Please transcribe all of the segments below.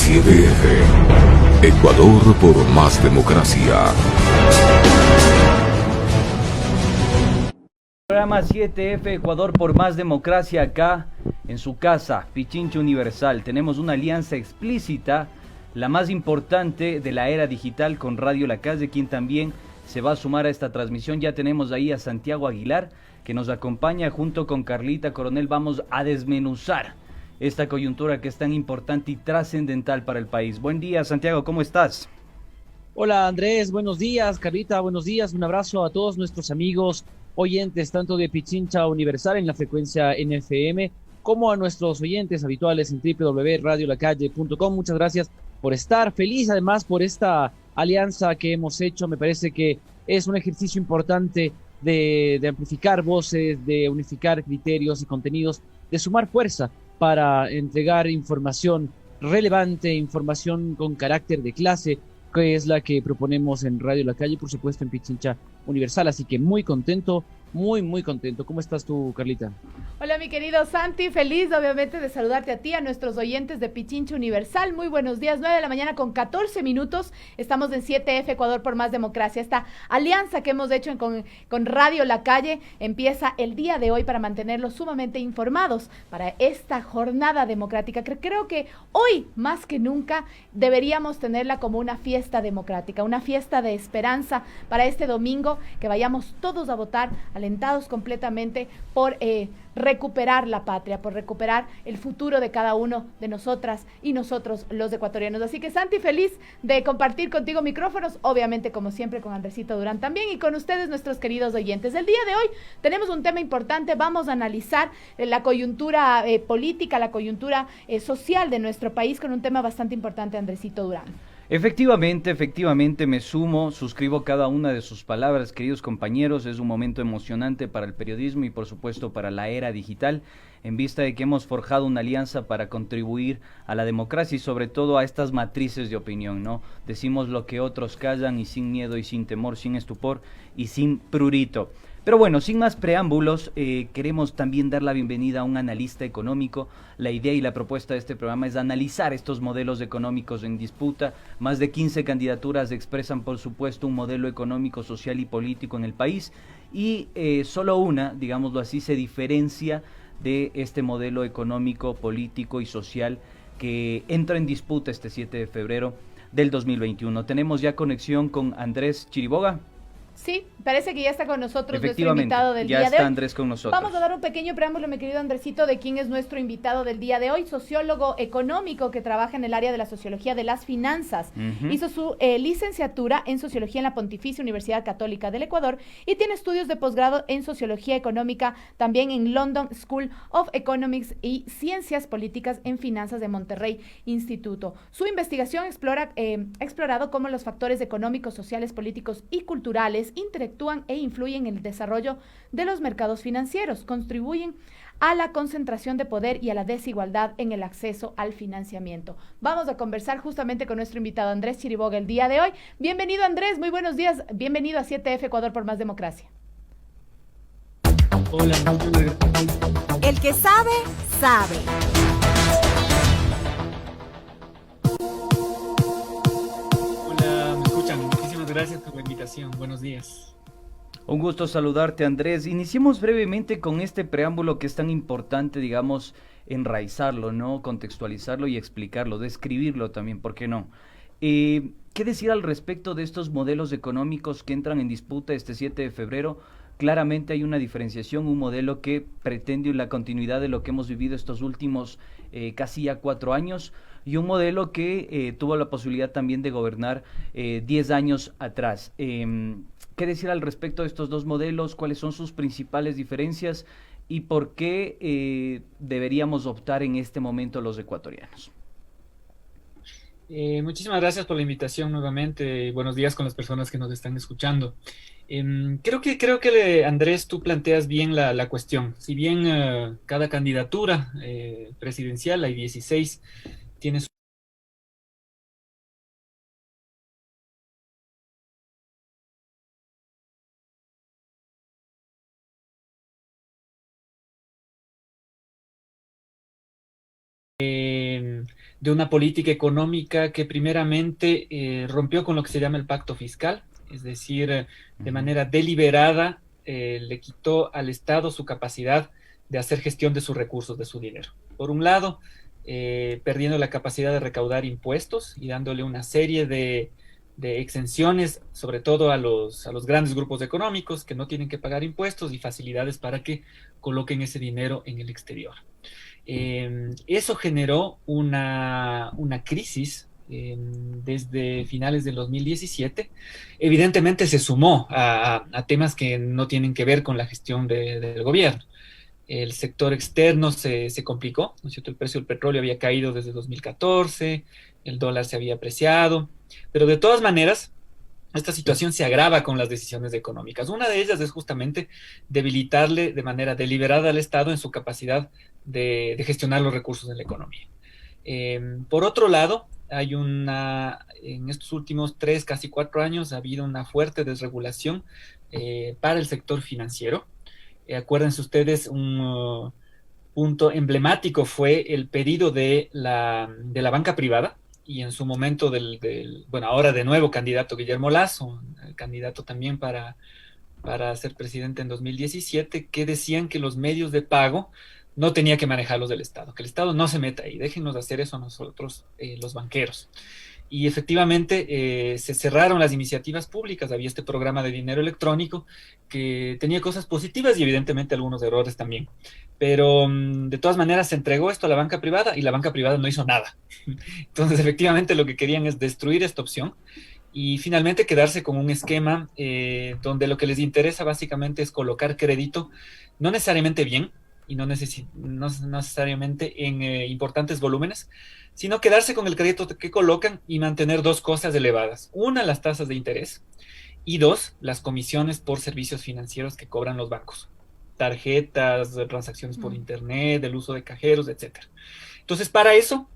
7F. Ecuador por más democracia. Programa 7F Ecuador por más democracia acá en su casa, Pichincha Universal. Tenemos una alianza explícita, la más importante de la era digital con Radio La Calle, quien también se va a sumar a esta transmisión. Ya tenemos ahí a Santiago Aguilar, que nos acompaña junto con Carlita Coronel. Vamos a desmenuzar esta coyuntura que es tan importante y trascendental para el país. Buen día, Santiago, ¿cómo estás? Hola Andrés, buenos días, Carlita, buenos días, un abrazo a todos nuestros amigos oyentes, tanto de Pichincha Universal en la frecuencia NFM, como a nuestros oyentes habituales en www.radiolacalle.com. Muchas gracias por estar, feliz además por esta alianza que hemos hecho. Me parece que es un ejercicio importante de amplificar voces, de unificar criterios y contenidos, de sumar fuerza para entregar información relevante, información con carácter de clase, que es la que proponemos en Radio La Calle, por supuesto en Pichincha Universal. Así que muy contento, muy contento. ¿Cómo estás tú, Carlita? Hola, mi querido Santi, feliz obviamente de saludarte a ti, a nuestros oyentes de Pichincha Universal. Muy buenos días, 9 de la mañana con 14 minutos. Estamos en 7F Ecuador por más democracia. Esta alianza que hemos hecho con Radio La Calle empieza el día de hoy para mantenerlos sumamente informados para esta jornada democrática. Creo que hoy, más que nunca, deberíamos tenerla como una fiesta democrática, una fiesta de esperanza para este domingo, que vayamos todos a votar, alentados completamente por recuperar la patria, por recuperar el futuro de cada uno de nosotras y nosotros los ecuatorianos. Así que Santi, feliz de compartir contigo micrófonos, obviamente como siempre con Andresito Durán también y con ustedes nuestros queridos oyentes. El día de hoy tenemos un tema importante, vamos a analizar la coyuntura política, la coyuntura social de nuestro país con un tema bastante importante, Andresito Durán. Efectivamente, me sumo, suscribo cada una de sus palabras, queridos compañeros. Es un momento emocionante para el periodismo y por supuesto para la era digital, en vista de que hemos forjado una alianza para contribuir a la democracia y sobre todo a estas matrices de opinión, ¿no? Decimos lo que otros callan y sin miedo y sin temor, sin estupor y sin prurito. Pero bueno, sin más preámbulos, queremos también dar la bienvenida a un analista económico. La idea y la propuesta de este programa es analizar estos modelos económicos en disputa. Más de 15 candidaturas expresan, por supuesto, un modelo económico, social y político en el país. Y solo una, digámoslo así, se diferencia de este modelo económico, político y social que entra en disputa este 7 de febrero del 2021. Tenemos ya conexión con Andrés Chiriboga. Sí, parece que ya está con nosotros nuestro invitado del día de hoy. Ya está Andrés con nosotros. Vamos a dar un pequeño preámbulo, mi querido Andresito, de quién es nuestro invitado del día de hoy. Sociólogo económico que trabaja en el área de la sociología de las finanzas. Hizo su licenciatura en sociología en la Pontificia Universidad Católica del Ecuador y tiene estudios de posgrado en sociología económica también en London School of Economics y Ciencias Políticas en Finanzas de Monterrey Instituto. Su investigación ha explorado cómo los factores económicos, sociales, políticos y culturales interactúan e influyen en el desarrollo de los mercados financieros, contribuyen a la concentración de poder y a la desigualdad en el acceso al financiamiento. Vamos a conversar justamente con nuestro invitado Andrés Chiriboga el día de hoy. Bienvenido, Andrés, muy buenos días. Bienvenido a 7F Ecuador por más democracia. Hola, el que sabe, sabe. Hola, ¿me escuchan? Muchísimas gracias por la invitación. Buenos días. Un gusto saludarte, Andrés. Iniciemos brevemente con este preámbulo que es tan importante, digamos, enraizarlo, ¿no? Contextualizarlo y explicarlo, describirlo también, ¿por qué no? ¿Qué decir al respecto de estos modelos económicos que entran en disputa este 7 de febrero? Claramente hay una diferenciación, un modelo que pretende la continuidad de lo que hemos vivido estos últimos casi ya 4 años y un modelo que tuvo la posibilidad también de gobernar 10 años atrás. ¿Qué decir al respecto de estos dos modelos? ¿Cuáles son sus principales diferencias? ¿Y por qué deberíamos optar en este momento los ecuatorianos? Muchísimas gracias por la invitación nuevamente. Buenos días con las personas que nos están escuchando. Creo que Andrés, tú planteas bien la cuestión. Si bien cada candidatura presidencial, hay 16, tiene su... de una política económica que primeramente rompió con lo que se llama el pacto fiscal, es decir, de manera deliberada le quitó al Estado su capacidad de hacer gestión de sus recursos, de su dinero. Por un lado, perdiendo la capacidad de recaudar impuestos y dándole una serie de exenciones, sobre todo a los grandes grupos económicos que no tienen que pagar impuestos y facilidades para que coloquen ese dinero en el exterior. Eso generó una crisis desde finales del 2017. Evidentemente se sumó a temas que no tienen que ver con la gestión del gobierno. El sector externo se complicó, ¿no es cierto? El precio del petróleo había caído desde 2014, el dólar se había apreciado, pero de todas maneras, esta situación se agrava con las decisiones económicas. Una de ellas es justamente debilitarle de manera deliberada al Estado en su capacidad de gestionar los recursos de la economía. Por otro lado, en estos últimos 3, casi 4 años, ha habido una fuerte desregulación para el sector financiero. Acuérdense ustedes, un punto emblemático fue el pedido de la banca privada, y en su momento bueno, ahora de nuevo candidato Guillermo Lasso, candidato también para ser presidente en 2017, que decían que los medios de pago no tenía que manejarlos del Estado, que el Estado no se meta ahí, déjenos hacer eso a nosotros, los banqueros. Y efectivamente se cerraron las iniciativas públicas, había este programa de dinero electrónico que tenía cosas positivas y evidentemente algunos errores también. Pero de todas maneras se entregó esto a la banca privada y la banca privada no hizo nada. Entonces efectivamente lo que querían es destruir esta opción y finalmente quedarse con un esquema donde lo que les interesa básicamente es colocar crédito, no necesariamente bien y no necesariamente en importantes volúmenes, sino quedarse con el crédito que colocan y mantener dos cosas elevadas. Una, las tasas de interés, y dos, las comisiones por servicios financieros que cobran los bancos. Tarjetas, transacciones por internet, el uso de cajeros, etc. Entonces, para eso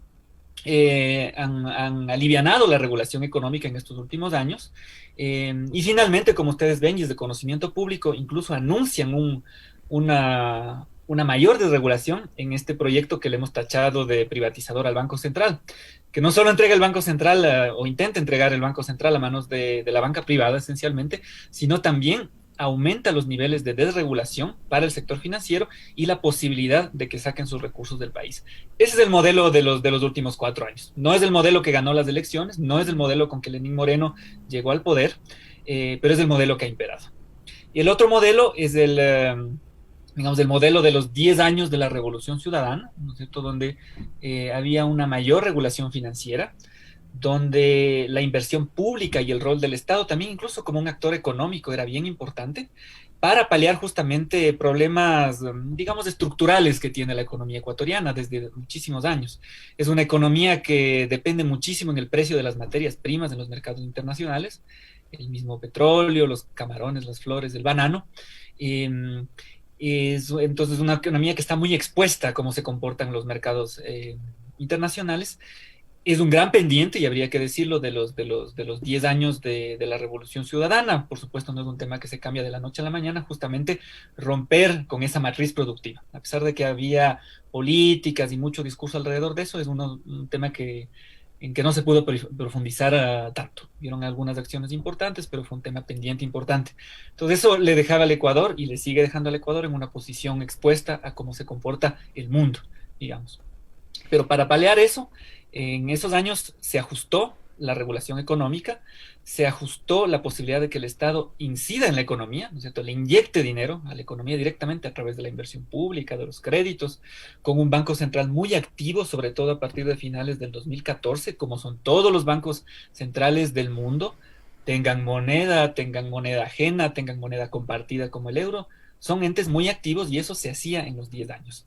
han alivianado la regulación económica en estos últimos años. Y finalmente, como ustedes ven, y es de conocimiento público, incluso anuncian una mayor desregulación en este proyecto que le hemos tachado de privatizador al Banco Central, que no solo entrega el Banco Central o intenta entregar el Banco Central a manos de la banca privada esencialmente, sino también aumenta los niveles de desregulación para el sector financiero y la posibilidad de que saquen sus recursos del país. Ese es el modelo de los últimos 4 años. No es el modelo que ganó las elecciones, no es el modelo con que Lenín Moreno llegó al poder, pero es el modelo que ha imperado. Y el otro modelo es el modelo de los 10 años de la Revolución Ciudadana, ¿no es cierto?, donde había una mayor regulación financiera, donde la inversión pública y el rol del Estado, también incluso como un actor económico, era bien importante para paliar justamente problemas, digamos, estructurales que tiene la economía ecuatoriana desde muchísimos años. Es una economía que depende muchísimo en el precio de las materias primas en los mercados internacionales, el mismo petróleo, los camarones, las flores, el banano. Es entonces una economía que está muy expuesta a cómo se comportan los mercados internacionales. Es un gran pendiente, y habría que decirlo, de los 10 años de la Revolución Ciudadana. Por supuesto, no es un tema que se cambia de la noche a la mañana, justamente romper con esa matriz productiva. A pesar de que había políticas y mucho discurso alrededor de eso, es un tema en que no se pudo profundizar tanto. Vieron algunas acciones importantes, pero fue un tema pendiente importante. Entonces eso le dejaba al Ecuador, y le sigue dejando al Ecuador, en una posición expuesta a cómo se comporta el mundo, digamos. Pero para paliar eso, en esos años se ajustó la regulación económica, se ajustó la posibilidad de que el Estado incida en la economía, ¿no es cierto?, le inyecte dinero a la economía directamente a través de la inversión pública, de los créditos, con un banco central muy activo, sobre todo a partir de finales del 2014, como son todos los bancos centrales del mundo, tengan moneda ajena, tengan moneda compartida como el euro, son entes muy activos, y eso se hacía en los 10 años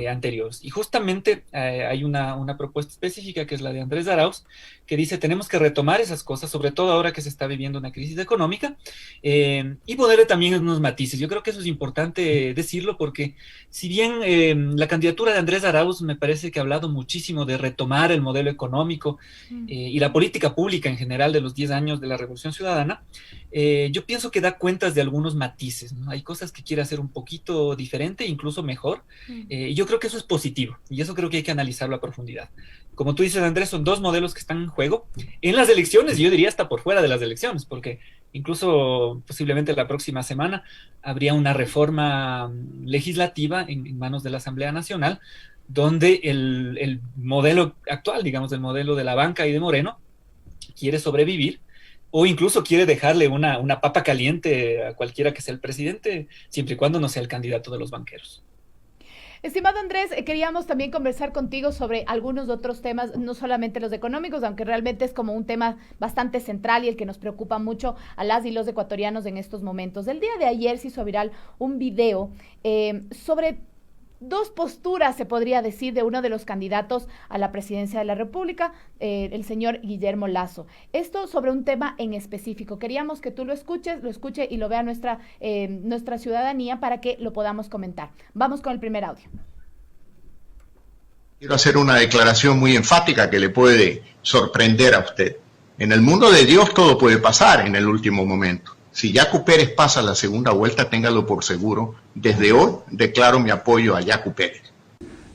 anteriores. Y justamente hay una propuesta específica, que es la de Andrés Arauz, que dice: tenemos que retomar esas cosas, sobre todo ahora que se está viviendo una crisis económica, y ponerle también unos matices. Yo creo que eso es importante decirlo, porque si bien la candidatura de Andrés Arauz me parece que ha hablado muchísimo de retomar el modelo económico y la política pública en general de los 10 años de la Revolución Ciudadana, yo pienso que da cuentas de algunos matices, ¿no? Hay cosas que quiere hacer un poquito diferente, incluso mejor, Yo creo que eso es positivo y eso creo que hay que analizarlo a profundidad. Como tú dices, Andrés, son dos modelos que están en juego en las elecciones, y yo diría hasta por fuera de las elecciones, porque incluso posiblemente la próxima semana habría una reforma legislativa en manos de la Asamblea Nacional, donde el modelo actual, digamos, el modelo de la banca y de Moreno, quiere sobrevivir o incluso quiere dejarle una papa caliente a cualquiera que sea el presidente, siempre y cuando no sea el candidato de los banqueros. Estimado Andrés, queríamos también conversar contigo sobre algunos otros temas, no solamente los económicos, aunque realmente es como un tema bastante central y el que nos preocupa mucho a las y los ecuatorianos en estos momentos. El día de ayer se hizo viral un video sobre dos posturas, se podría decir, de uno de los candidatos a la presidencia de la República, el señor Guillermo Lasso. Esto sobre un tema en específico. Queríamos que tú lo escuche y lo vea nuestra ciudadanía para que lo podamos comentar. Vamos con el primer audio. Quiero hacer una declaración muy enfática que le puede sorprender a usted. En el mundo de Dios todo puede pasar en el último momento. Si Yacu Pérez pasa la segunda vuelta, téngalo por seguro. Desde hoy declaro mi apoyo a Yacu Pérez.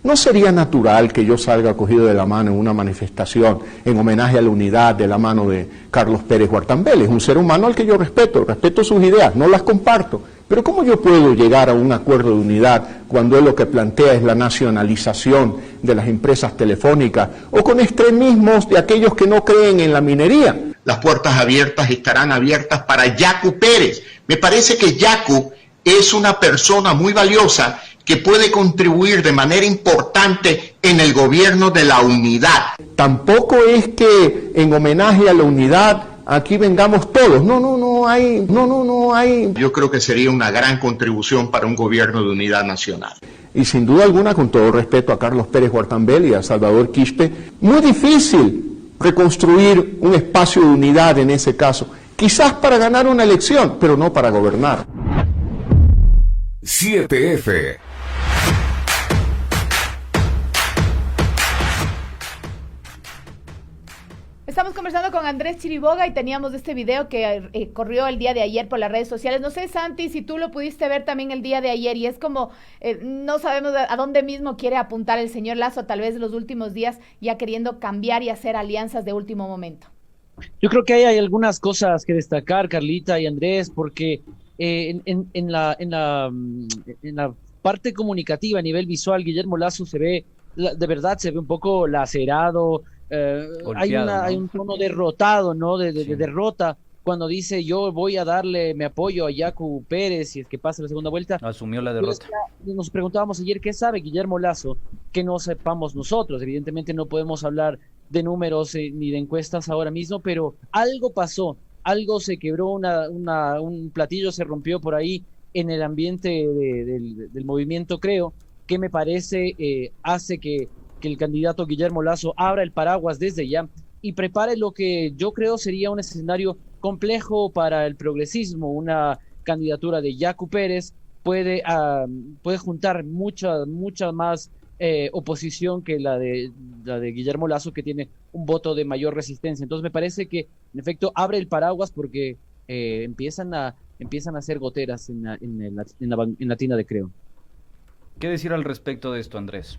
¿No sería natural que yo salga cogido de la mano en una manifestación en homenaje a la unidad de la mano de Carlos Pérez Huartán Vélez? Un ser humano al que yo respeto sus ideas, no las comparto. Pero ¿cómo yo puedo llegar a un acuerdo de unidad cuando él lo que plantea es la nacionalización de las empresas telefónicas o con extremismos de aquellos que no creen en la minería? Las puertas abiertas estarán abiertas para Yacu Pérez. Me parece que Yacu es una persona muy valiosa que puede contribuir de manera importante en el gobierno de la unidad. Tampoco es que en homenaje a la unidad aquí vengamos todos. No hay. Yo creo que sería una gran contribución para un gobierno de unidad nacional. Y sin duda alguna, con todo respeto a Carlos Pérez Huartán Vélez y a Salvador Quispe, muy difícil reconstruir un espacio de unidad en ese caso. Quizás para ganar una elección, pero no para gobernar. 7F. Estamos conversando con Andrés Chiriboga y teníamos este video que corrió el día de ayer por las redes sociales. No sé, Santi, si tú lo pudiste ver también el día de ayer, y es como, no sabemos a dónde mismo quiere apuntar el señor Lasso, tal vez los últimos días, ya queriendo cambiar y hacer alianzas de último momento. Yo creo que ahí hay algunas cosas que destacar, Carlita y Andrés, porque en la parte comunicativa a nivel visual, Guillermo Lasso se ve, de verdad se ve un poco lacerado. Hay un tono derrotado, ¿no? De derrota, cuando dice yo voy a darle mi apoyo a Yacu Pérez si es que pasa la segunda vuelta. Asumió la derrota. Nos preguntábamos ayer qué sabe Guillermo Lasso que no sepamos nosotros. Evidentemente no podemos hablar de números ni de encuestas ahora mismo, pero algo pasó, algo se quebró, un platillo se rompió por ahí en el ambiente del movimiento, creo, que me parece hace que el candidato Guillermo Lasso abra el paraguas desde ya y prepare lo que yo creo sería un escenario complejo para el progresismo. Una candidatura de Yacu Pérez puede juntar mucha más oposición que la de Guillermo Lasso, que tiene un voto de mayor resistencia. Entonces me parece que en efecto abre el paraguas porque empiezan a hacer goteras en la tina de Creo. ¿Qué decir al respecto de esto, Andrés?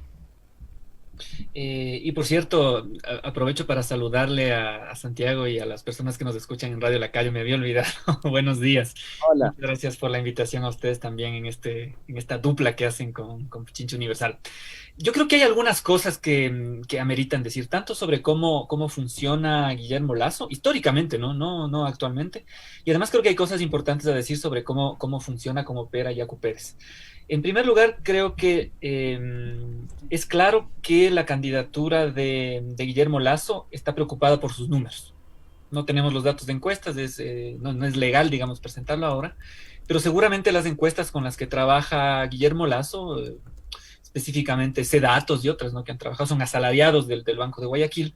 Y por cierto, aprovecho para saludarle a Santiago y a las personas que nos escuchan en Radio Lacayo. Me había olvidado. Buenos días. Hola. Muchas gracias por la invitación a ustedes también en esta dupla que hacen con Pichincha Universal. Yo creo que hay algunas cosas que ameritan decir, tanto sobre cómo funciona Guillermo Lasso, históricamente, no actualmente, y además creo que hay cosas importantes a decir sobre cómo funciona, cómo opera Yacu Pérez. En primer lugar, creo que es claro que la candidatura de Guillermo Lasso está preocupada por sus números. No tenemos los datos de encuestas, no es legal, digamos, presentarlo ahora, pero seguramente las encuestas con las que trabaja Guillermo Lasso, específicamente C-Datos y otras, ¿no?, que han trabajado, son asalariados del Banco de Guayaquil,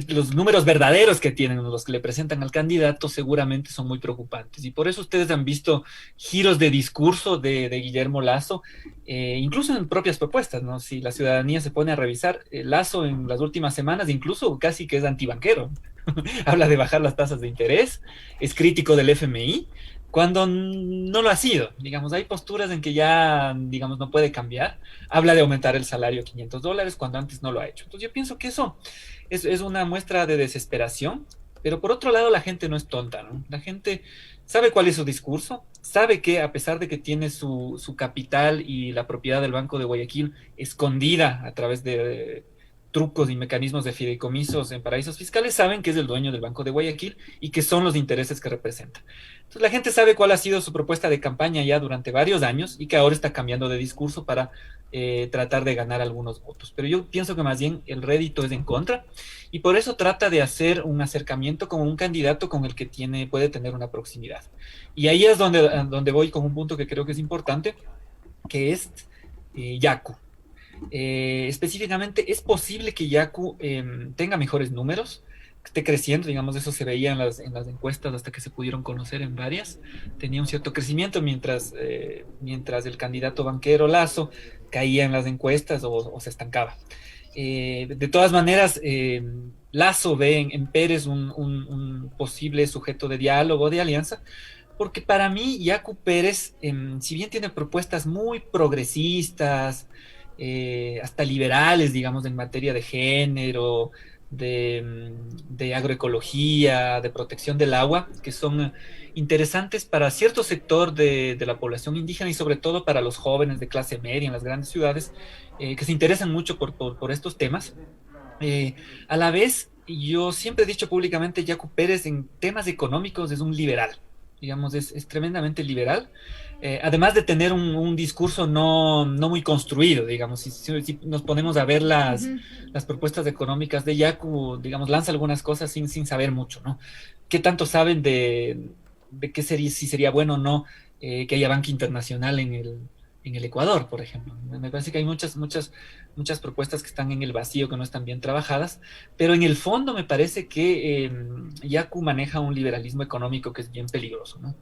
los números verdaderos que tienen, los que le presentan al candidato, seguramente son muy preocupantes. Y por eso ustedes han visto giros de discurso de Guillermo Lasso, incluso en propias propuestas, ¿no? Si la ciudadanía se pone a revisar, Lasso en las últimas semanas incluso casi que es antibanquero. Habla de bajar las tasas de interés, es crítico del FMI, cuando no lo ha sido. Digamos, hay posturas en que ya, digamos, no puede cambiar. Habla de aumentar el salario a $500 cuando antes no lo ha hecho. Entonces yo pienso que eso es una muestra de desesperación, pero por otro lado la gente no es tonta, ¿no? La gente sabe cuál es su discurso, sabe que a pesar de que tiene su capital y la propiedad del Banco de Guayaquil escondida a través de trucos y mecanismos de fideicomisos en paraísos fiscales, saben que es el dueño del Banco de Guayaquil y que son los intereses que representa. Entonces la gente sabe cuál ha sido su propuesta de campaña ya durante varios años y que ahora está cambiando de discurso para tratar de ganar algunos votos. Pero yo pienso que más bien el rédito es en contra y por eso trata de hacer un acercamiento con un candidato con el que puede tener una proximidad. Y ahí es donde voy con un punto que creo que es importante, que es Yaku. Específicamente, es posible que Yaku tenga mejores números, que esté creciendo, digamos, eso se veía en las encuestas hasta que se pudieron conocer en varias, tenía un cierto crecimiento mientras el candidato banquero Lasso caía en las encuestas o se estancaba. De todas maneras, Lasso ve en Pérez un posible sujeto de diálogo, de alianza, porque para mí Yaku Pérez, si bien tiene propuestas muy progresistas, hasta liberales, digamos, en materia de género, de agroecología, de protección del agua, que son interesantes para cierto sector de la población indígena y sobre todo para los jóvenes de clase media en las grandes ciudades, que se interesan mucho por estos temas. A la vez, yo siempre he dicho públicamente, Yaku Pérez en temas económicos es un liberal, digamos, es tremendamente liberal. Además de tener un discurso no muy construido, digamos, si nos ponemos a ver las propuestas económicas de Yaku, digamos, lanza algunas cosas sin saber mucho, ¿no? ¿Qué tanto saben de qué si sería bueno o no que haya banca internacional en el Ecuador, por ejemplo? Me parece que hay muchas propuestas que están en el vacío, que no están bien trabajadas, pero en el fondo me parece que Yaku maneja un liberalismo económico que es bien peligroso, ¿no?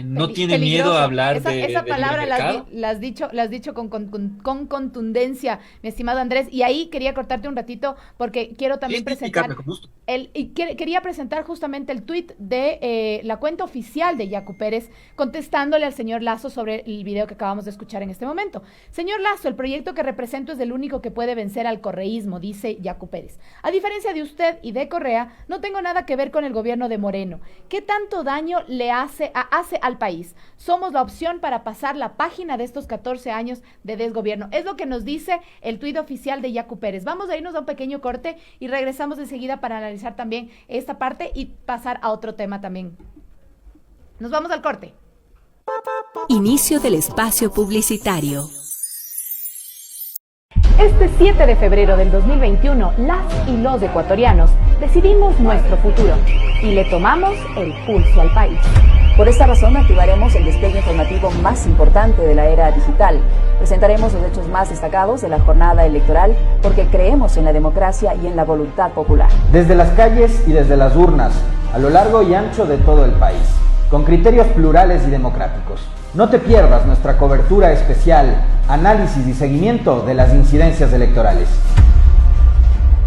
No tiene miedo a hablar esa palabra la has dicho con contundencia, mi estimado Andrés, y ahí quería cortarte un ratito porque quiero también presentar quería presentar justamente el tuit de la cuenta oficial de Yaku Pérez contestándole al señor Lasso sobre el video que acabamos de escuchar en este momento. Señor Lasso, el proyecto que represento es el único que puede vencer al correísmo, dice Yaku Pérez. A diferencia de usted y de Correa, no tengo nada que ver con el gobierno de Moreno. ¿Qué tanto daño le hace al país? Somos la opción para pasar la página de estos 14 años de desgobierno. Es lo que nos dice el tuit oficial de Yaku Pérez. Vamos a irnos a un pequeño corte y regresamos enseguida para analizar también esta parte y pasar a otro tema también. Nos vamos al corte. Inicio del espacio publicitario. Este 7 de febrero del 2021, las y los ecuatorianos decidimos nuestro futuro y le tomamos el pulso al país. Por esta razón activaremos el despliegue informativo más importante de la era digital. Presentaremos los hechos más destacados de la jornada electoral porque creemos en la democracia y en la voluntad popular. Desde las calles y desde las urnas, a lo largo y ancho de todo el país, con criterios plurales y democráticos. No te pierdas nuestra cobertura especial, análisis y seguimiento de las incidencias electorales.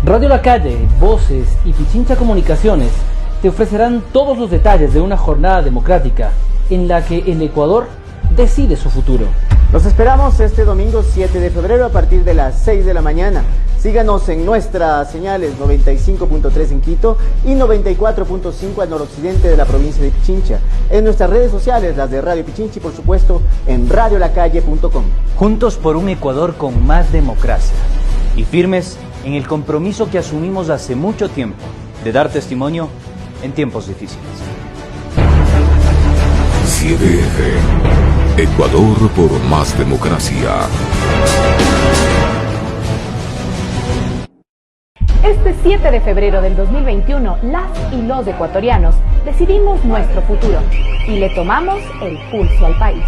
Radio La Calle, Voces y Pichincha Comunicaciones te ofrecerán todos los detalles de una jornada democrática en la que el Ecuador decide su futuro. Los esperamos este domingo 7 de febrero a partir de las 6 de la mañana. Síganos en nuestras señales 95.3 en Quito y 94.5 al noroccidente de la provincia de Pichincha. En nuestras redes sociales, las de Radio Pichincha y por supuesto en radiolacalle.com. Juntos por un Ecuador con más democracia y firmes en el compromiso que asumimos hace mucho tiempo de dar testimonio en tiempos difíciles. 7F. Ecuador por más democracia. Este 7 de febrero del 2021, las y los ecuatorianos decidimos nuestro futuro y le tomamos el pulso al país.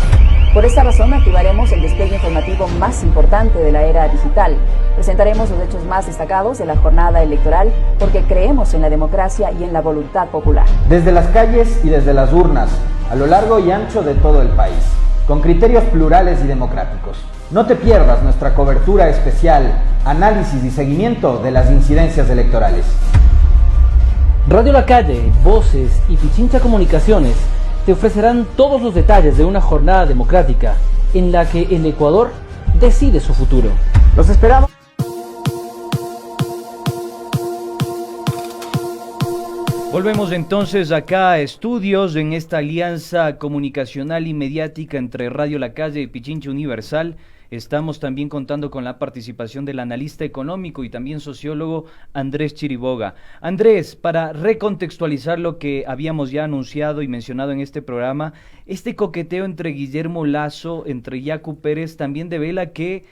Por esta razón activaremos el despliegue informativo más importante de la era digital. Presentaremos los hechos más destacados de la jornada electoral porque creemos en la democracia y en la voluntad popular. Desde las calles y desde las urnas, a lo largo y ancho de todo el país, con criterios plurales y democráticos. No te pierdas nuestra cobertura especial, análisis y seguimiento de las incidencias electorales. Radio La Calle, Voces y Pichincha Comunicaciones te ofrecerán todos los detalles de una jornada democrática en la que el Ecuador decide su futuro. Los esperamos. Volvemos entonces acá a estudios en esta alianza comunicacional y mediática entre Radio La Calle y Pichincha Universal. Estamos también contando con la participación del analista económico y también sociólogo Andrés Chiriboga. Andrés, para recontextualizar lo que habíamos ya anunciado y mencionado en este programa, este coqueteo entre Guillermo Lasso, entre Yacu Pérez, también devela que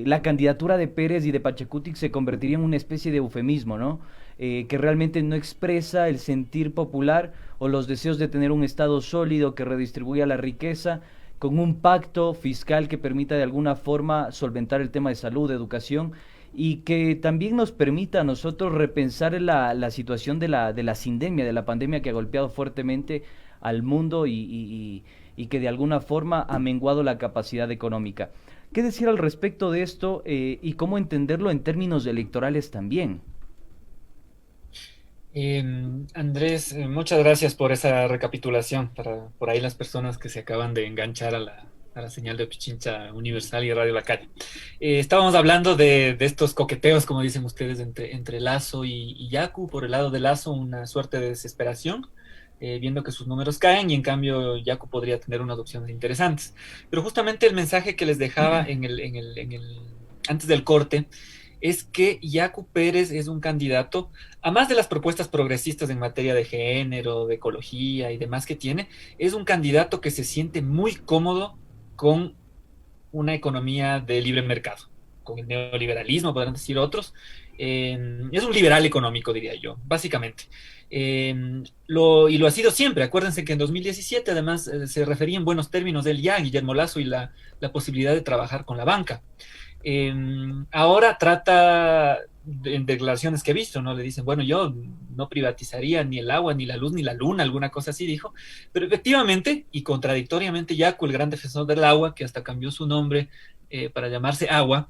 la candidatura de Pérez y de Pachacutic se convertiría en una especie de eufemismo, ¿no? Que realmente no expresa el sentir popular o los deseos de tener un Estado sólido que redistribuya la riqueza, con un pacto fiscal que permita de alguna forma solventar el tema de salud, de educación, y que también nos permita a nosotros repensar la situación de la sindemia, de la pandemia que ha golpeado fuertemente al mundo y que de alguna forma ha menguado la capacidad económica. ¿Qué decir al respecto de esto y cómo entenderlo en términos electorales también? Andrés, muchas gracias por esa recapitulación para por ahí las personas que se acaban de enganchar a la señal de Pichincha Universal y Radio La Calle. Estábamos hablando de estos coqueteos, como dicen ustedes, entre Lasso y Yacu. Por el lado de Lasso, una suerte de desesperación, viendo que sus números caen, y en cambio Yacu podría tener unas opciones interesantes. Pero justamente el mensaje que les dejaba antes del corte es que Yacu Pérez es un candidato, a más de las propuestas progresistas en materia de género, de ecología y demás que tiene, es un candidato que se siente muy cómodo con una economía de libre mercado, con el neoliberalismo, podrán decir otros. Es un liberal económico, diría yo, básicamente. Y lo ha sido siempre. Acuérdense que en 2017 además se refería en buenos términos él ya, Guillermo Lasso, y la posibilidad de trabajar con la banca. Ahora trata, en declaraciones que he visto, ¿no? Le dicen, bueno, yo no privatizaría ni el agua, ni la luz, ni la luna, alguna cosa así dijo, pero efectivamente y contradictoriamente Yacu, el gran defensor del agua, que hasta cambió su nombre para llamarse Agua,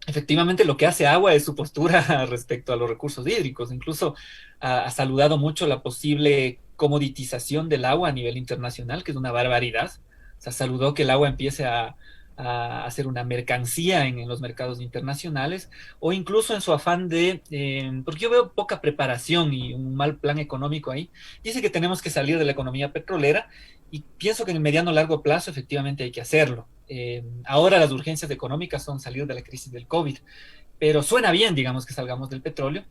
efectivamente lo que hace Agua es su postura respecto a los recursos hídricos. Incluso ha saludado mucho la posible comoditización del agua a nivel internacional, que es una barbaridad. O sea, saludó que el agua empiece a hacer una mercancía en los mercados internacionales, o incluso en su afán porque yo veo poca preparación y un mal plan económico ahí. Dice que tenemos que salir de la economía petrolera, y pienso que en el mediano largo plazo efectivamente hay que hacerlo. Ahora las urgencias económicas son salir de la crisis del COVID, pero suena bien, digamos, que salgamos del petróleo,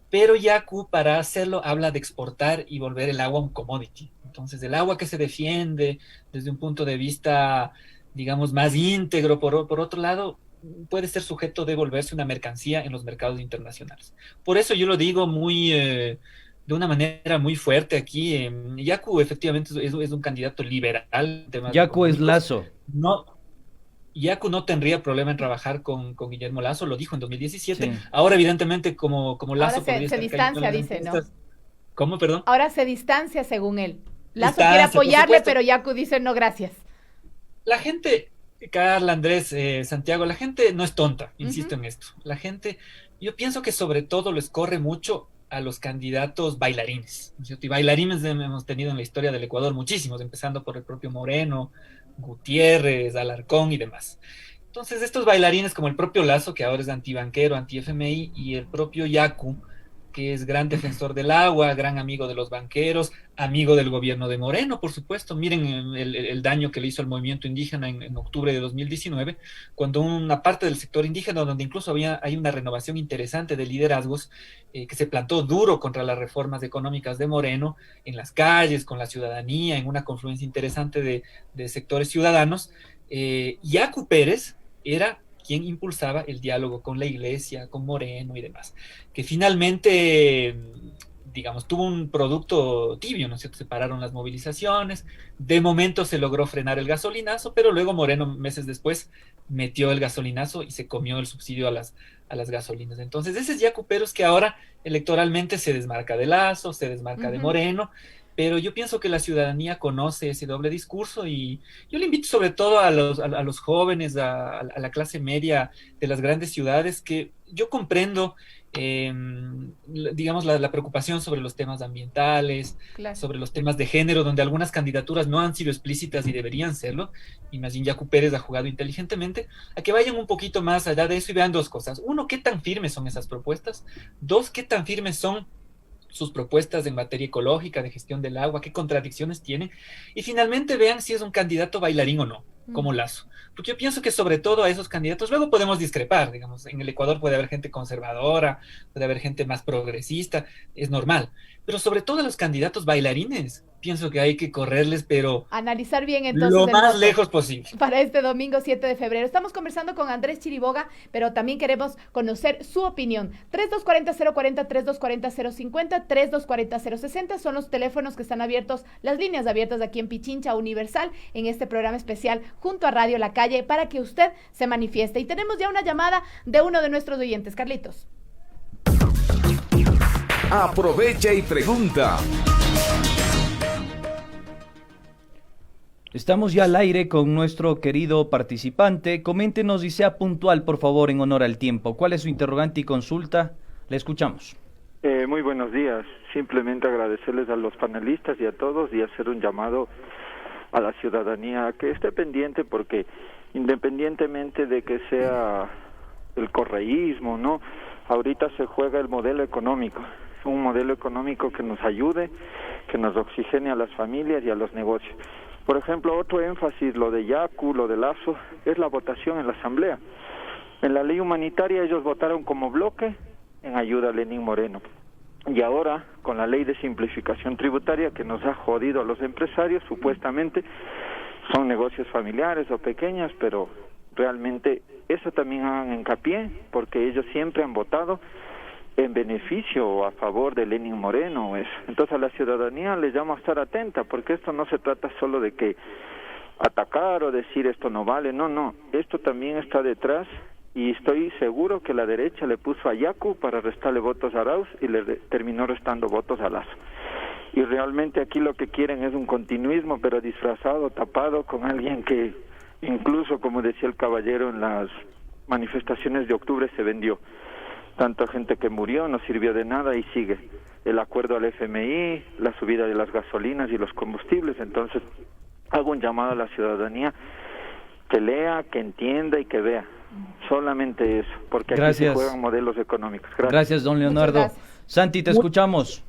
pero Yacu para hacerlo habla de exportar y volver el agua un commodity. Entonces el agua que se defiende desde un punto de vista, digamos, más íntegro, por otro lado, puede ser sujeto de volverse una mercancía en los mercados internacionales. Por eso yo lo digo de una manera muy fuerte aquí. Yacu efectivamente es un candidato liberal. Yacu es Lasso. No, Yacu no tendría problema en trabajar con Guillermo Lasso, lo dijo en 2017. Sí. Ahora, evidentemente, como Lasso... Ahora se distancia, dice, ¿no? ¿Cómo, perdón? Ahora se distancia, según él. Lasso quiere apoyarle, pero Yacu dice no, gracias. La gente, Carla, Andrés, Santiago, la gente no es tonta, insisto en esto. La gente, yo pienso que sobre todo les corre mucho a los candidatos bailarines, ¿no es cierto? Y bailarines hemos tenido en la historia del Ecuador muchísimos, empezando por el propio Moreno, Gutiérrez, Alarcón y demás. Entonces estos bailarines, como el propio Lasso, que ahora es antibanquero, anti-FMI, y el propio Yacu, que es gran defensor del agua, gran amigo de los banqueros, amigo del gobierno de Moreno, por supuesto. Miren el daño que le hizo al movimiento indígena en octubre de 2019, cuando una parte del sector indígena, donde incluso hay una renovación interesante de liderazgos, que se plantó duro contra las reformas económicas de Moreno, en las calles, con la ciudadanía, en una confluencia interesante de sectores ciudadanos. Yacu Pérez era quien impulsaba el diálogo con la iglesia, con Moreno y demás, que finalmente, digamos, tuvo un producto tibio, ¿no es cierto? Se pararon las movilizaciones, de momento se logró frenar el gasolinazo, pero luego Moreno, meses después, metió el gasolinazo y se comió el subsidio a las gasolinas. Entonces, ese es Yacu Pérez, que ahora electoralmente se desmarca de Lasso, se desmarca de Moreno, pero yo pienso que la ciudadanía conoce ese doble discurso y yo le invito sobre todo a los jóvenes, a la clase media de las grandes ciudades, que yo comprendo, digamos, la preocupación sobre los temas ambientales, Claro. sobre los temas de género, donde algunas candidaturas no han sido explícitas y deberían serlo, y más bien Yacu Pérez ha jugado inteligentemente, a que vayan un poquito más allá de eso y vean dos cosas. Uno, ¿qué tan firmes son esas propuestas? Dos, ¿qué tan firmes son sus propuestas en materia ecológica, de gestión del agua, qué contradicciones tienen? Y finalmente vean si es un candidato bailarín o no, como Lasso. Porque yo pienso que sobre todo a esos candidatos, luego podemos discrepar, digamos, en el Ecuador puede haber gente conservadora, puede haber gente más progresista, es normal, pero sobre todo a los candidatos bailarines, pienso que hay que correrles, pero Analizar bien entonces lo el más voto lejos posible. para este domingo 7 de febrero. Estamos conversando con Andrés Chiriboga, pero también queremos conocer su opinión. 3240-040, 3240-050, 3240-060 son los teléfonos que están abiertos, las líneas abiertas aquí en Pichincha Universal, en este programa especial junto a Radio La Calle, para que usted se manifieste. Y tenemos ya una llamada de uno de nuestros oyentes, Carlitos. Aprovecha y pregunta. Estamos ya al aire con nuestro querido participante. Coméntenos y sea puntual, por favor, en honor al tiempo. ¿Cuál es su interrogante y consulta? Le escuchamos. Muy buenos días. Simplemente agradecerles a los panelistas y a todos y hacer un llamado a la ciudadanía que esté pendiente, porque independientemente de que sea el correísmo, ¿no? Ahorita se juega el modelo económico, un modelo económico que nos ayude, que nos oxigene a las familias y a los negocios. Por ejemplo, otro énfasis, lo de Yacu, lo de Lasso, es la votación en la Asamblea. En la ley humanitaria ellos votaron como bloque en ayuda a Lenín Moreno. Y ahora, con la ley de simplificación tributaria que nos ha jodido a los empresarios, supuestamente son negocios familiares o pequeños, pero realmente eso también hagan hincapié, porque ellos siempre han votado en beneficio o a favor de Lenín Moreno. Entonces a la ciudadanía les llamo a estar atenta, porque esto no se trata solo de que atacar o decir esto no vale, no, esto también está detrás, y estoy seguro que la derecha le puso a Yacu para restarle votos a Arauz y le terminó restando votos a Lasso. Y realmente aquí lo que quieren es un continuismo, pero disfrazado, tapado, con alguien que incluso, como decía el caballero, en las manifestaciones de octubre se vendió. Tanta gente que murió, no sirvió de nada y sigue. El acuerdo al FMI, la subida de las gasolinas y los combustibles. Entonces, hago un llamado a la ciudadanía que lea, que entienda y que vea. Solamente eso, porque aquí se juegan modelos económicos. Gracias, don Leonardo. Santi, te escuchamos.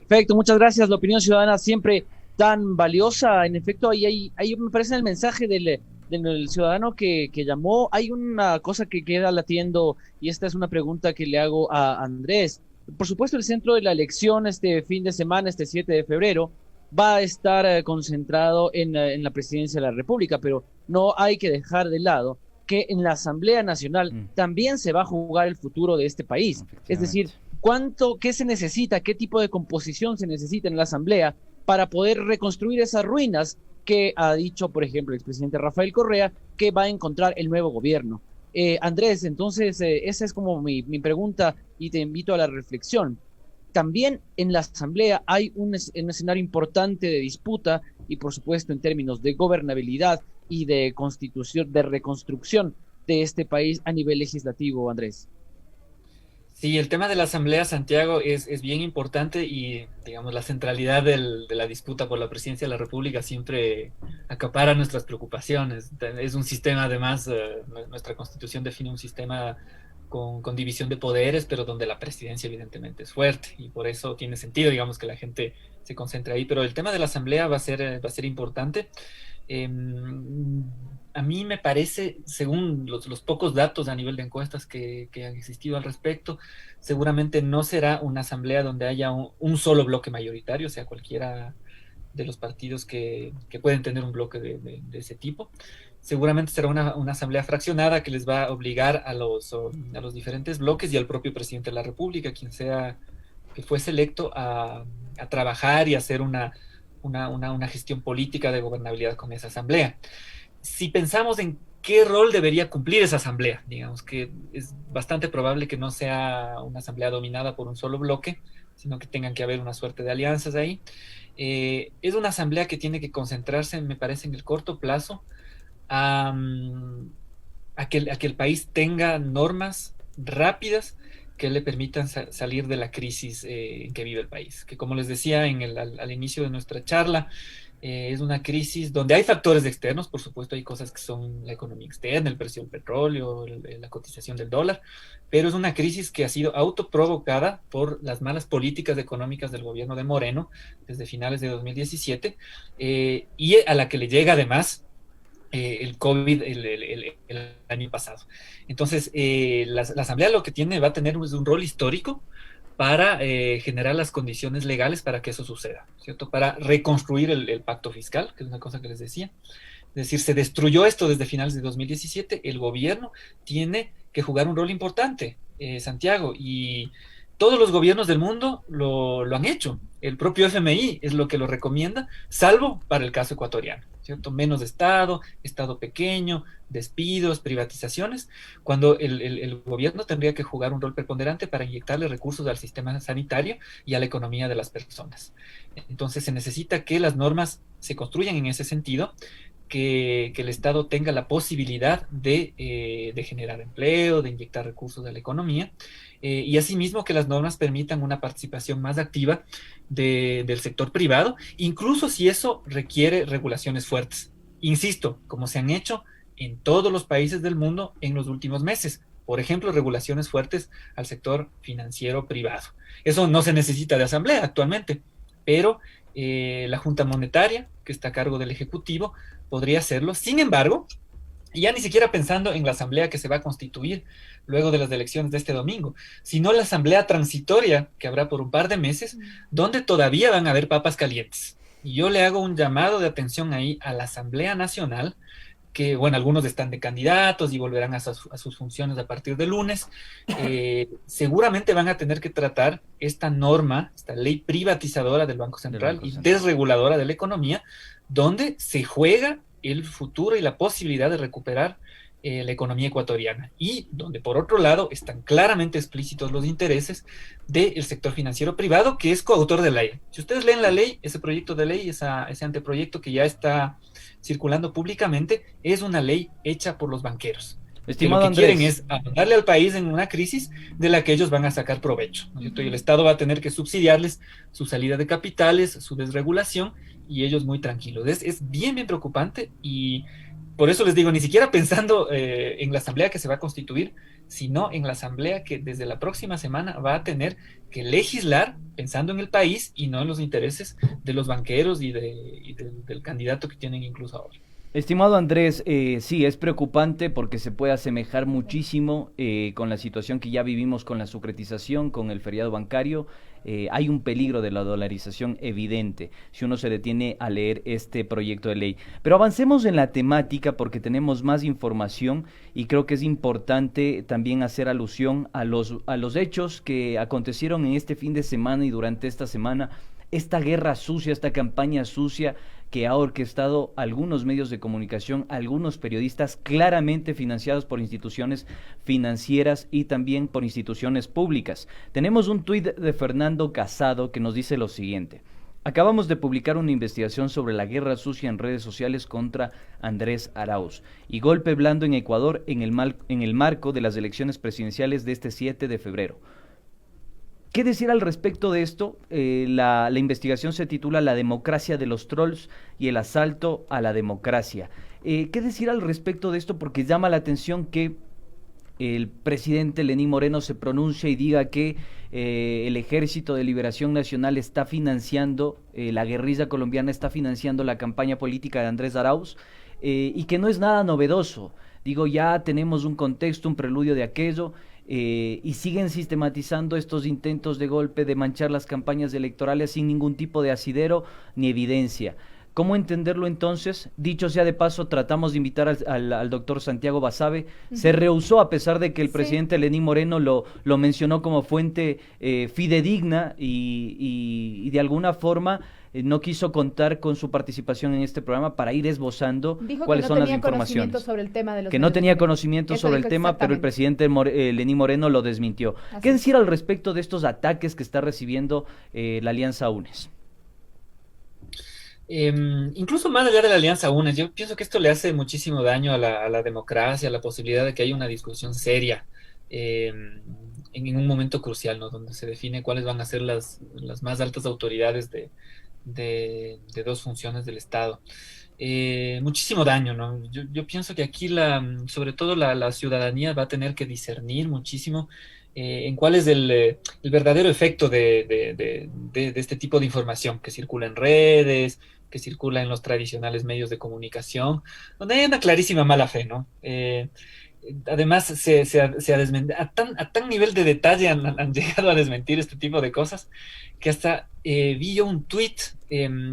Perfecto, muchas gracias. La opinión ciudadana siempre tan valiosa. En efecto, ahí me parece en el mensaje del ciudadano que llamó, hay una cosa que queda latiendo, y esta es una pregunta que le hago a Andrés. Por supuesto, el centro de la elección este fin de semana, este 7 de febrero, va a estar concentrado en la presidencia de la República, pero no hay que dejar de lado que en la Asamblea Nacional también se va a jugar el futuro de este país. Es decir, qué se necesita, qué tipo de composición se necesita en la Asamblea para poder reconstruir esas ruinas que ha dicho, por ejemplo, el expresidente Rafael Correa, que va a encontrar el nuevo gobierno. Andrés, entonces, esa es como mi pregunta y te invito a la reflexión. También en la Asamblea hay un escenario importante de disputa y, por supuesto, en términos de gobernabilidad y de constitución, de reconstrucción de este país a nivel legislativo, Andrés. Sí, el tema de la Asamblea, Santiago, es bien importante y, digamos, la centralidad de la disputa por la presidencia de la República siempre acapara nuestras preocupaciones. Es un sistema, además, nuestra Constitución define un sistema con división de poderes, pero donde la presidencia evidentemente es fuerte y por eso tiene sentido, digamos, que la gente se concentre ahí. Pero el tema de la Asamblea va a ser importante. A mí me parece, según los pocos datos a nivel de encuestas que han existido al respecto, seguramente no será una asamblea donde haya un solo bloque mayoritario, o sea, cualquiera de los partidos que pueden tener un bloque de ese tipo. Seguramente será una asamblea fraccionada que les va a obligar a los diferentes bloques y al propio presidente de la República, quien sea que fuese electo, a trabajar y hacer una gestión política de gobernabilidad con esa asamblea. Si pensamos en ¿qué rol debería cumplir esa asamblea? Digamos que es bastante probable que no sea una asamblea dominada por un solo bloque, sino que tengan que haber una suerte de alianzas ahí. Es una asamblea que tiene que concentrarse, me parece, en el corto plazo a que el país tenga normas rápidas que le permitan salir de la crisis en que vive el país. Que como les decía al inicio de nuestra charla, es una crisis donde hay factores externos, por supuesto hay cosas que son la economía externa, el precio del petróleo, la cotización del dólar, pero es una crisis que ha sido autoprovocada por las malas políticas económicas del gobierno de Moreno desde finales de 2017 y a la que le llega además el COVID el año pasado. Entonces, la Asamblea lo que va a tener es un rol histórico para generar las condiciones legales para que eso suceda, ¿cierto? Para reconstruir el pacto fiscal, que es una cosa que les decía. Es decir, se destruyó esto desde finales de 2017, el gobierno tiene que jugar un rol importante, Santiago, y todos los gobiernos del mundo lo han hecho. El propio FMI es lo que lo recomienda, salvo para el caso ecuatoriano, ¿cierto? Menos Estado pequeño, despidos, privatizaciones, cuando el gobierno tendría que jugar un rol preponderante para inyectarle recursos al sistema sanitario y a la economía de las personas. Entonces se necesita que las normas se construyan en ese sentido, que el Estado tenga la posibilidad de generar empleo, de inyectar recursos a la economía, y asimismo que las normas permitan una participación más activa del sector privado, incluso si eso requiere regulaciones fuertes. Insisto, como se han hecho en todos los países del mundo en los últimos meses. Por ejemplo, regulaciones fuertes al sector financiero privado. Eso no se necesita de asamblea actualmente, pero la Junta Monetaria, que está a cargo del Ejecutivo, podría hacerlo. Sin embargo, ya ni siquiera pensando en la asamblea que se va a constituir luego de las elecciones de este domingo, sino la asamblea transitoria que habrá por un par de meses, donde todavía van a haber papas calientes. Y yo le hago un llamado de atención ahí a la Asamblea Nacional, que, bueno, algunos están de candidatos y volverán a sus funciones a partir de lunes. Seguramente van a tener que tratar esta norma, esta ley privatizadora del Banco Central y desreguladora de la economía, donde se juega el futuro y la posibilidad de recuperar la economía ecuatoriana, y donde por otro lado están claramente explícitos los intereses del sector financiero privado, que es coautor de la ley. Si ustedes leen la ley, ese proyecto de ley, ese anteproyecto que ya está circulando públicamente, es una ley hecha por los banqueros. Estimado que lo que Andrés, quieren es darle al país en una crisis de la que ellos van a sacar provecho, ¿no es cierto? Y el Estado va a tener que subsidiarles su salida de capitales, su desregulación, y ellos muy tranquilos. Es bien preocupante, y por eso les digo, ni siquiera pensando en la asamblea que se va a constituir, sino en la asamblea que desde la próxima semana va a tener que legislar pensando en el país y no en los intereses de los banqueros y del candidato que tienen incluso ahora. Estimado Andrés, sí, es preocupante porque se puede asemejar muchísimo con la situación que ya vivimos con la sucretización, con el feriado bancario. Hay un peligro de la dolarización evidente si uno se detiene a leer este proyecto de ley. Pero avancemos en la temática porque tenemos más información y creo que es importante también hacer alusión a los hechos que acontecieron en este fin de semana y durante esta semana. Esta guerra sucia, esta campaña sucia que ha orquestado algunos medios de comunicación, algunos periodistas claramente financiados por instituciones financieras y también por instituciones públicas. Tenemos un tuit de Fernando Casado que nos dice lo siguiente: acabamos de publicar una investigación sobre la guerra sucia en redes sociales contra Andrés Arauz y golpe blando en Ecuador en el marco de las elecciones presidenciales de este 7 de febrero. ¿Qué decir al respecto de esto? La investigación se titula La democracia de los trolls y el asalto a la democracia. ¿Qué decir al respecto de esto? Porque llama la atención que el presidente Lenín Moreno se pronuncia y diga que el Ejército de Liberación Nacional está financiando, la guerrilla colombiana está financiando la campaña política de Andrés Arauz, y que no es nada novedoso. Digo, ya tenemos un contexto, un preludio de aquello, y siguen sistematizando estos intentos de golpe, de manchar las campañas electorales sin ningún tipo de asidero ni evidencia. ¿Cómo entenderlo entonces? Dicho sea de paso, tratamos de invitar al doctor Santiago Basabe. Se rehusó, a pesar de que el presidente Lenín Moreno lo mencionó como fuente fidedigna y de alguna forma no quiso contar con su participación en este programa para ir esbozando Dijo cuáles que no son las tenía conocimiento informaciones. sobre el tema de los Que no medios tenía de conocimiento Eso sobre el dijo tema, pero el exactamente. presidente Lenín Moreno lo desmintió. Así ¿Qué es. decir al respecto de estos ataques que está recibiendo la Alianza UNES? Incluso más allá de la Alianza UNES, yo pienso que esto le hace muchísimo daño a la democracia, a la posibilidad de que haya una discusión seria en un momento crucial, ¿no? Donde se define cuáles van a ser las más altas autoridades de dos funciones del Estado. Muchísimo daño, ¿no? Yo pienso que aquí sobre todo la ciudadanía va a tener que discernir muchísimo en cuál es el verdadero efecto de este tipo de información que circula en redes, que circula en los tradicionales medios de comunicación, donde hay una clarísima mala fe, ¿no? Además, a tan nivel de detalle han llegado a desmentir este tipo de cosas, que hasta vi yo un tuit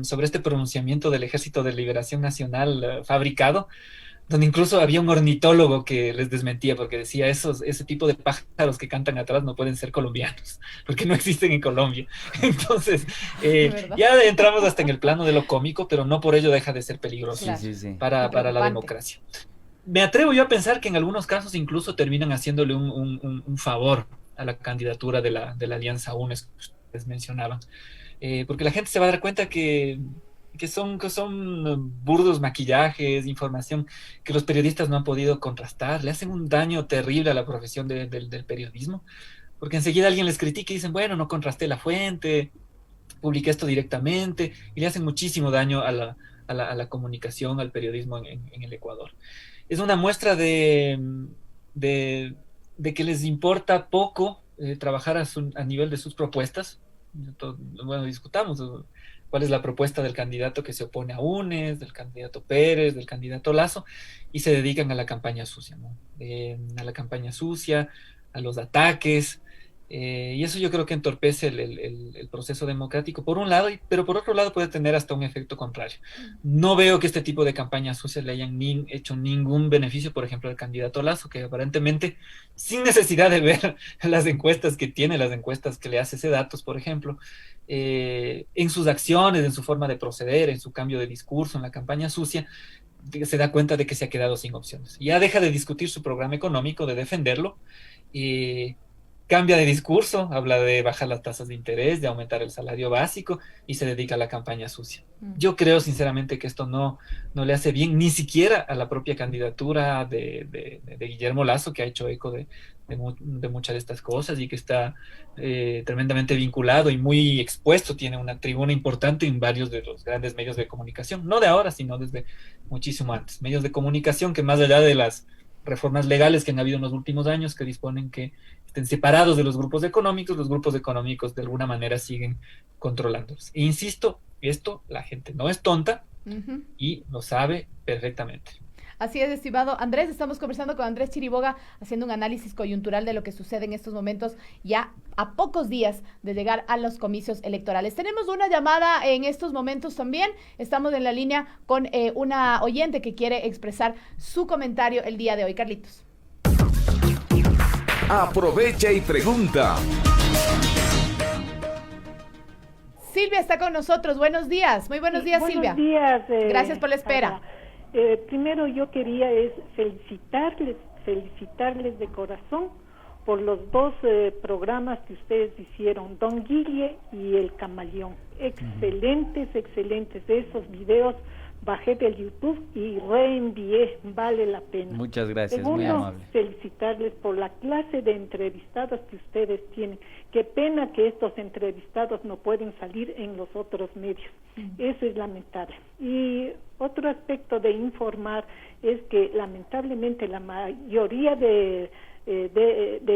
sobre este pronunciamiento del Ejército de Liberación Nacional fabricado, donde incluso había un ornitólogo que les desmentía porque decía ese tipo de pájaros que cantan atrás no pueden ser colombianos, porque no existen en Colombia. Entonces, ya entramos hasta en el plano de lo cómico, pero no por ello deja de ser peligroso para la democracia. Me atrevo yo a pensar que en algunos casos incluso terminan haciéndole un favor a la candidatura de la Alianza UNES que ustedes mencionaban, porque la gente se va a dar cuenta que son burdos maquillajes, información que los periodistas no han podido contrastar, le hacen un daño terrible a la profesión del periodismo, porque enseguida alguien les critica y dicen, bueno, no contrasté la fuente, publiqué esto directamente, y le hacen muchísimo daño a la comunicación, al periodismo en el Ecuador. Es una muestra de que les importa poco trabajar a nivel de sus propuestas. Bueno, discutamos cuál es la propuesta del candidato que se opone a UNES, del candidato Pérez, del candidato Lasso, y se dedican a la campaña sucia, ¿no? A la campaña sucia, a los ataques, y eso yo creo que entorpece el proceso democrático, por un lado, pero por otro lado puede tener hasta un efecto contrario. No veo que este tipo de campañas sucias le hayan hecho ningún beneficio, por ejemplo, al candidato Lasso, que aparentemente, sin necesidad de ver las encuestas que tiene, las encuestas que le hace Sedatos, por ejemplo, en sus acciones, en su forma de proceder, en su cambio de discurso, en la campaña sucia, se da cuenta de que se ha quedado sin opciones. Ya deja de discutir su programa económico, de defenderlo, cambia de discurso, habla de bajar las tasas de interés, de aumentar el salario básico y se dedica a la campaña sucia. Yo creo sinceramente que esto no le hace bien ni siquiera a la propia candidatura de Guillermo Lasso, que ha hecho eco de muchas de estas cosas y que está tremendamente vinculado y muy expuesto, tiene una tribuna importante en varios de los grandes medios de comunicación, no de ahora, sino desde muchísimo antes. Medios de comunicación que más allá de las reformas legales que han habido en los últimos años que disponen que estén separados de los grupos económicos de alguna manera siguen controlándolos. E insisto, esto la gente no es tonta y lo sabe perfectamente. Así es, estimado Andrés, estamos conversando con Andrés Chiriboga, haciendo un análisis coyuntural de lo que sucede en estos momentos, ya a pocos días de llegar a los comicios electorales. Tenemos una llamada en estos momentos también, estamos en la línea con una oyente que quiere expresar su comentario el día de hoy. Carlitos. Aprovecha y pregunta. Silvia está con nosotros, buenos días, muy buenos días, Silvia. Buenos días. Gracias por la espera. Primero yo quería felicitarles de corazón por los dos programas que ustedes hicieron, Don Guille y El Camaleón. Excelentes esos videos. Bajé del YouTube y reenvié, vale la pena. Muchas gracias, Segundo, muy amable. Felicitarles por la clase de entrevistados que ustedes tienen. Qué pena que estos entrevistados no pueden salir en los otros medios. Eso es lamentable. Y otro aspecto de informar es que lamentablemente la mayoría de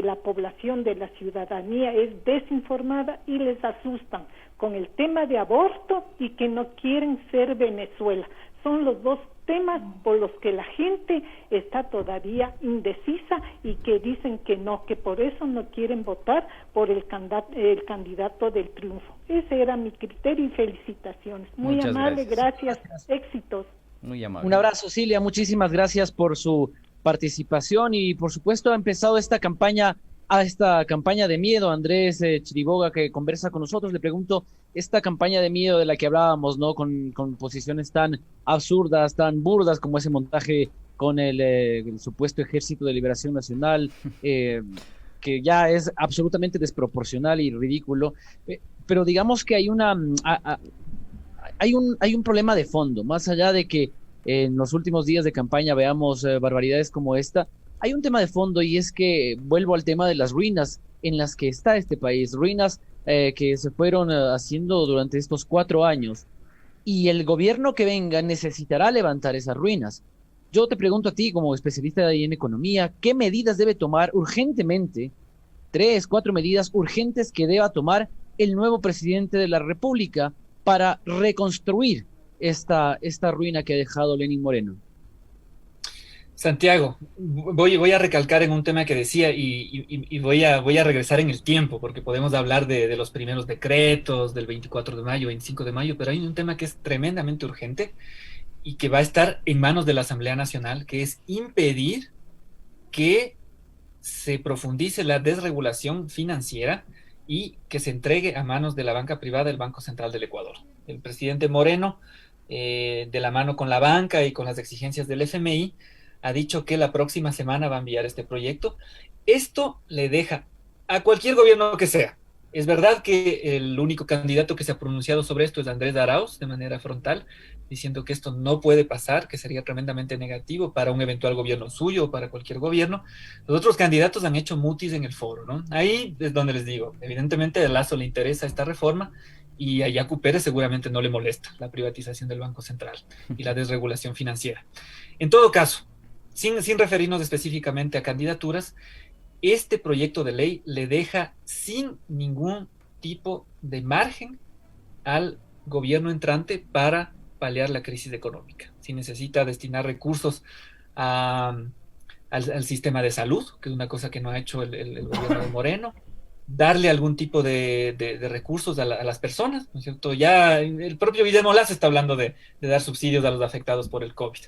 la población, de la ciudadanía es desinformada y les asustan con el tema de aborto y que no quieren ser Venezuela. Son los dos temas por los que la gente está todavía indecisa y que dicen que no, que por eso no quieren votar por el candidato del triunfo. Ese era mi criterio y felicitaciones. Muy Muchas amable, gracias. Éxitos. Muy amable. Un abrazo, Cilia, muchísimas gracias por su participación y por supuesto ha empezado esta campaña de miedo. Andrés Chiriboga, que conversa con nosotros, le pregunto esta campaña de miedo de la que hablábamos, ¿no? Con posiciones tan absurdas, tan burdas como ese montaje con el supuesto Ejército de Liberación Nacional, que ya es absolutamente desproporcional y ridículo. Pero digamos que hay un problema de fondo, más allá de que en los últimos días de campaña veamos barbaridades como esta. Hay un tema de fondo y es que vuelvo al tema de las ruinas en las que está este país, ruinas que se fueron haciendo durante estos 4 años, y el gobierno que venga necesitará levantar esas ruinas. Yo te pregunto a ti, como especialista en economía, ¿qué medidas debe tomar urgentemente, 3, 4 medidas urgentes que deba tomar el nuevo presidente de la República para reconstruir esta ruina que ha dejado Lenín Moreno? Santiago, voy a recalcar en un tema que decía y voy a regresar en el tiempo, porque podemos hablar de los primeros decretos del 24 de mayo, 25 de mayo, pero hay un tema que es tremendamente urgente y que va a estar en manos de la Asamblea Nacional, que es impedir que se profundice la desregulación financiera y que se entregue a manos de la banca privada el Banco Central del Ecuador. El presidente Moreno, de la mano con la banca y con las exigencias del FMI, ha dicho que la próxima semana va a enviar este proyecto. Esto le deja a cualquier gobierno que sea. Es verdad que el único candidato que se ha pronunciado sobre esto es Andrés Arauz, de manera frontal, diciendo que esto no puede pasar, que sería tremendamente negativo para un eventual gobierno suyo o para cualquier gobierno. Los otros candidatos han hecho mutis en el foro, ¿no? Ahí es donde les digo, evidentemente a Lasso le interesa esta reforma y a Yacu Pérez seguramente no le molesta la privatización del Banco Central y la desregulación financiera. En todo caso, sin referirnos específicamente a candidaturas, este proyecto de ley le deja sin ningún tipo de margen al gobierno entrante para paliar la crisis económica. Si necesita destinar recursos al sistema de salud, que es una cosa que no ha hecho el gobierno de Moreno, darle algún tipo de recursos a las personas, ¿no es cierto? Ya el propio Guillermo Lasso está hablando de dar subsidios a los afectados por el COVID,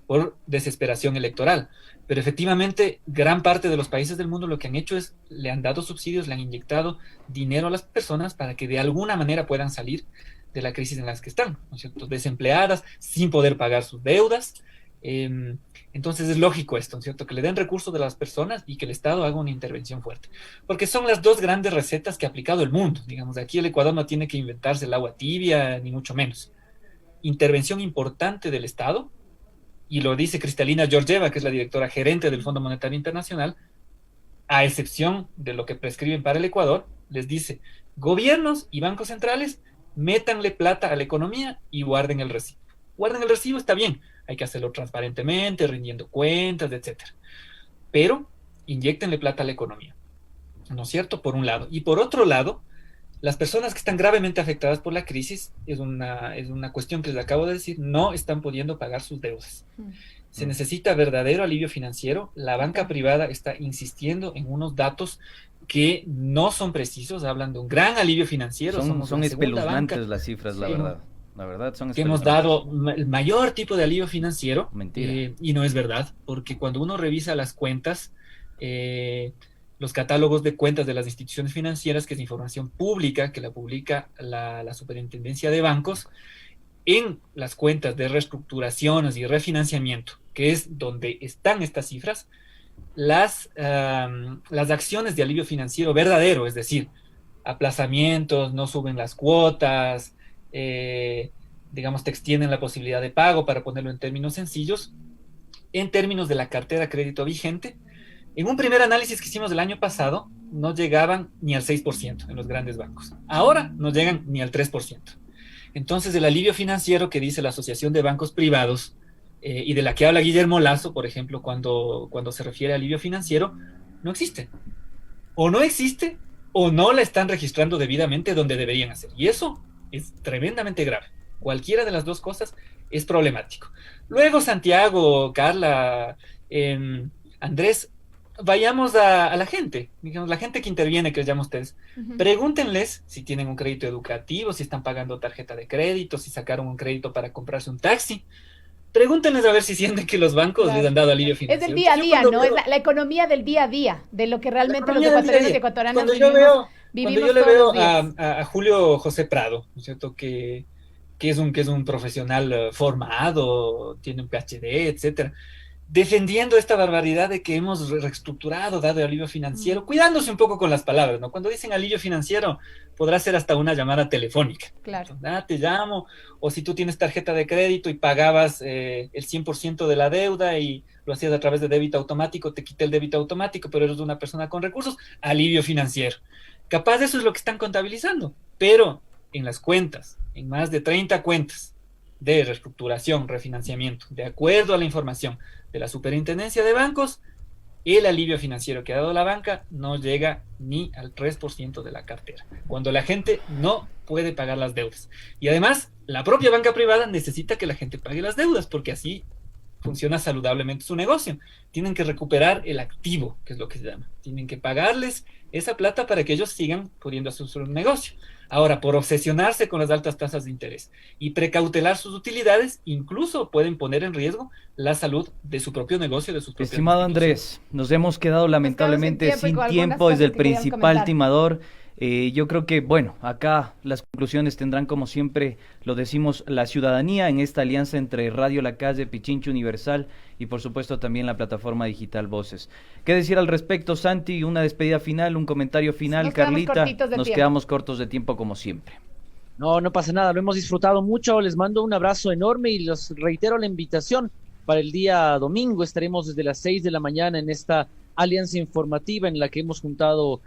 por desesperación electoral. Pero efectivamente, gran parte de los países del mundo lo que han hecho es, le han dado subsidios, le han inyectado dinero a las personas para que de alguna manera puedan salir de la crisis en las que están, ¿no es cierto? Desempleadas, sin poder pagar sus deudas. Entonces es lógico esto, ¿no es cierto? Que le den recursos de las personas y que el Estado haga una intervención fuerte. Porque son las dos grandes recetas que ha aplicado el mundo. Digamos, aquí el Ecuador no tiene que inventarse el agua tibia, ni mucho menos. Intervención importante del Estado, y lo dice Cristalina Georgieva, que es la directora gerente del Fondo Monetario Internacional, a excepción de lo que prescriben para el Ecuador, les dice, gobiernos y bancos centrales, métanle plata a la economía y guarden el recibo. Guarden el recibo, está bien, hay que hacerlo transparentemente, rindiendo cuentas, etcétera. Pero inyéctenle plata a la economía, ¿no es cierto? Por un lado. Y por otro lado, las personas que están gravemente afectadas por la crisis, es una cuestión que les acabo de decir, no están pudiendo pagar sus deudas. Se necesita verdadero alivio financiero. La banca privada está insistiendo en unos datos que no son precisos, hablan de un gran alivio financiero. Son espeluznantes las cifras, la verdad. La verdad son que hemos dado el mayor tipo de alivio financiero. Mentira. Y no es verdad, porque cuando uno revisa las cuentas, los catálogos de cuentas de las instituciones financieras, que es información pública, que la publica la Superintendencia de Bancos, en las cuentas de reestructuraciones y refinanciamiento, que es donde están estas cifras, las acciones de alivio financiero verdadero, es decir, aplazamientos, no suben las cuotas, digamos, te extienden la posibilidad de pago, para ponerlo en términos sencillos, en términos de la cartera crédito vigente. En un primer análisis que hicimos el año pasado, no llegaban ni al 6% en los grandes bancos. Ahora no llegan ni al 3%. Entonces, el alivio financiero que dice la Asociación de Bancos Privados, y de la que habla Guillermo Lasso, por ejemplo, cuando se refiere a alivio financiero, no existe. O no existe, o no la están registrando debidamente donde deberían hacer. Y eso es tremendamente grave. Cualquiera de las dos cosas es problemático. Luego, Santiago, Carla, Andrés, vayamos a la gente, digamos, la gente que interviene, que les llama a ustedes. Pregúntenles si tienen un crédito educativo, si están pagando tarjeta de crédito, si sacaron un crédito para comprarse un taxi. Pregúntenles a ver si sienten que los bancos les han dado alivio financiero. Es del día a día, ¿no? Es la economía del día a día, de lo que realmente los ecuatorianos y ecuatorianas vivimos vivimos Cuando yo le todos veo los días. a Julio José Prado, ¿no es cierto? Que es un profesional formado, tiene un PhD, etcétera, defendiendo esta barbaridad de que hemos reestructurado, dado alivio financiero, cuidándose un poco con las palabras, ¿no? Cuando dicen alivio financiero, podrá ser hasta una llamada telefónica. Claro. Te llamo, o si tú tienes tarjeta de crédito y pagabas el 100% de la deuda y lo hacías a través de débito automático, te quité el débito automático, pero eres una persona con recursos, alivio financiero. Capaz de eso es lo que están contabilizando, pero en las cuentas, en más de 30 cuentas de reestructuración, refinanciamiento, de acuerdo a la información de la Superintendencia de Bancos, el alivio financiero que ha dado la banca no llega ni al 3% de la cartera, cuando la gente no puede pagar las deudas. Y además, la propia banca privada necesita que la gente pague las deudas, porque así funciona saludablemente su negocio. Tienen que recuperar el activo, que es lo que se llama. Tienen que pagarles esa plata para que ellos sigan pudiendo hacer su negocio. Ahora, por obsesionarse con las altas tasas de interés y precautelar sus utilidades, incluso pueden poner en riesgo la salud de su propio negocio, de sus propias Estimado Andrés, nos hemos quedado lamentablemente sin tiempo, es el principal timador. Yo creo que, bueno, acá las conclusiones tendrán, como siempre lo decimos, la ciudadanía en esta alianza entre Radio La Calle, Pichincha Universal y por supuesto también la plataforma digital Voces. ¿Qué decir al respecto, Santi? Una despedida final, un comentario final, Carlita. Nos quedamos cortos de tiempo como siempre. No pasa nada, lo hemos disfrutado mucho, les mando un abrazo enorme y les reitero la invitación para el día domingo. Estaremos desde las 6 de la mañana en esta alianza informativa en la que hemos juntado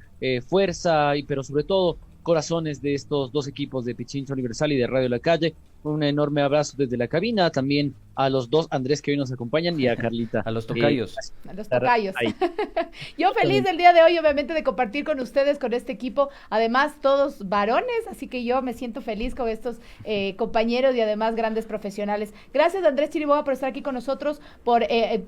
fuerza, pero sobre todo corazones de estos dos equipos de Pichincha Universal y de Radio La Calle. Un enorme abrazo desde la cabina, también a los dos Andrés que hoy nos acompañan y a Carlita. A los tocayos. A los tocayos. Yo feliz del día de hoy, obviamente, de compartir con ustedes, con este equipo, además todos varones, así que yo me siento feliz con estos compañeros y además grandes profesionales. Gracias, Andrés Chiriboga, por estar aquí con nosotros, por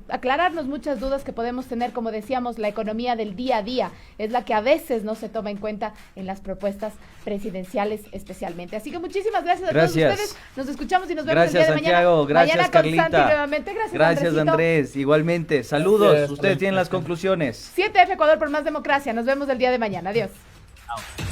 aclararnos muchas dudas que podemos tener. Como decíamos, la economía del día a día es la que a veces no se toma en cuenta en las propuestas presidenciales especialmente. Así que muchísimas gracias a todos ustedes. Nos escuchamos y nos vemos el día de Santiago, mañana. Gracias, mañana Carlita. con Santi nuevamente. Gracias, Andrés. Igualmente. Saludos. Gracias, ustedes tienen las conclusiones. 7F Ecuador por más democracia. Nos vemos el día de mañana. Adiós. Chao.